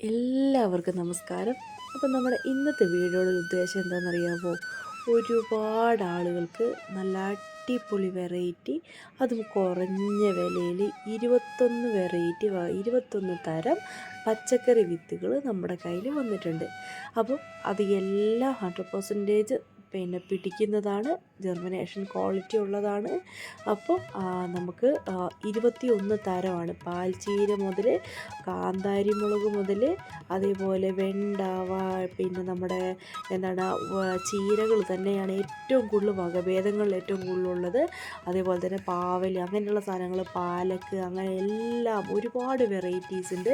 എല്ലാവർക്കും നമസ്കാരം. അപ്പം നമ്മുടെ ഇന്നത്തെ വീഡിയോയുടെ ഉദ്ദേശം എന്താണെന്നറിയാമോ? ഒരുപാട് ആളുകൾക്ക് നല്ല അടിപൊളി വെറൈറ്റി, അതും കുറഞ്ഞ വിലയിൽ 21 തരം പച്ചക്കറി വിത്തുകൾ നമ്മുടെ കയ്യിൽ വന്നിട്ടുണ്ട്. അപ്പം അത് എല്ലാം 100% പിടിക്കുന്നതാണ്, ജെർമിനേഷൻ ക്വാളിറ്റി ഉള്ളതാണ്. അപ്പോൾ നമുക്ക് 21 തരമാണ്. പാൽച്ചീര മുതൽ കാന്താരി മുളക് മുതൽ അതേപോലെ വെണ്ട, നമ്മുടെ ചീരകൾ തന്നെയാണ് ഏറ്റവും കൂടുതൽ വകഭേദങ്ങളിൽ ഏറ്റവും കൂടുതലുള്ളത്. അതേപോലെ തന്നെ പാവൽ, അങ്ങനെയുള്ള സാധനങ്ങൾ, പാലക്ക്, അങ്ങനെ എല്ലാം ഒരുപാട് വെറൈറ്റീസ് ഉണ്ട്.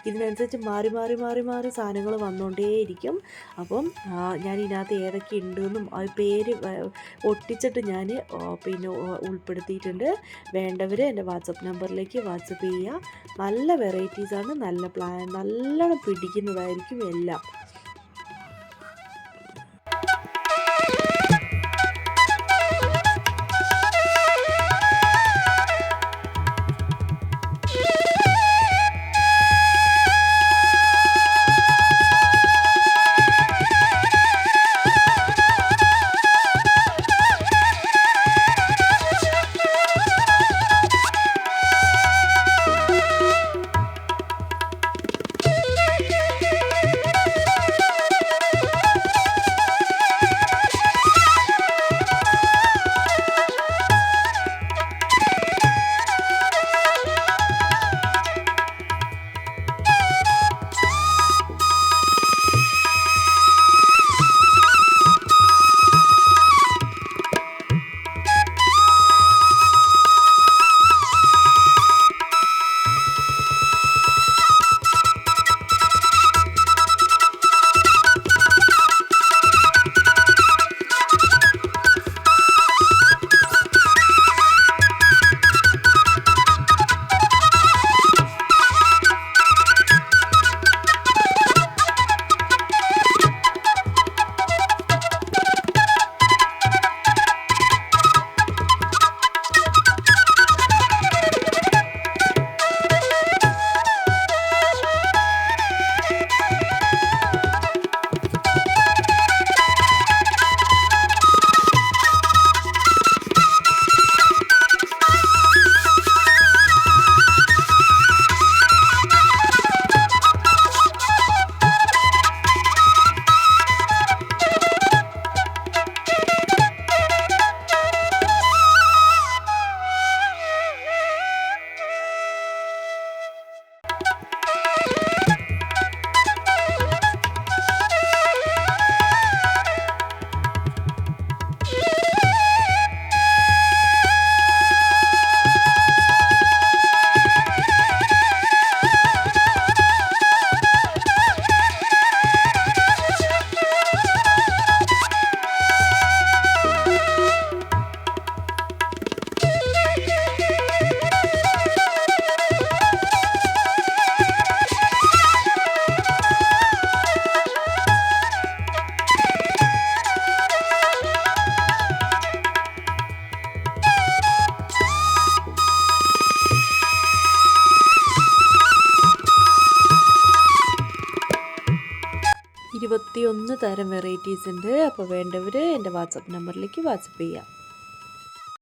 ഇതിനനുസരിച്ച് മാറി മാറി മാറി മാറി സാധനങ്ങൾ വന്നുകൊണ്ടേയിരിക്കും. അപ്പം ഞാൻ ഇതിനകത്ത് ഏതൊക്കെ ഉണ്ടെന്നും ആ പേര് ഒട്ടിച്ചിട്ട് ഞാൻ ഉൾപ്പെടുത്തിയിട്ടുണ്ട്. വേണ്ടവർ എൻ്റെ വാട്സപ്പ് നമ്പറിലേക്ക് വാട്സപ്പ് ചെയ്യുക. നല്ല വെറൈറ്റീസാണ്, നല്ലോണം പിടിക്കുന്നതായിരിക്കും എല്ലാം. ഇരുപത്തിയൊന്ന് തരം വെറൈറ്റീസ് ഉണ്ട്. അപ്പോൾ വേണ്ടവർ എൻ്റെ വാട്സപ്പ് നമ്പറിലേക്ക് വാട്സപ്പ് ചെയ്യാം.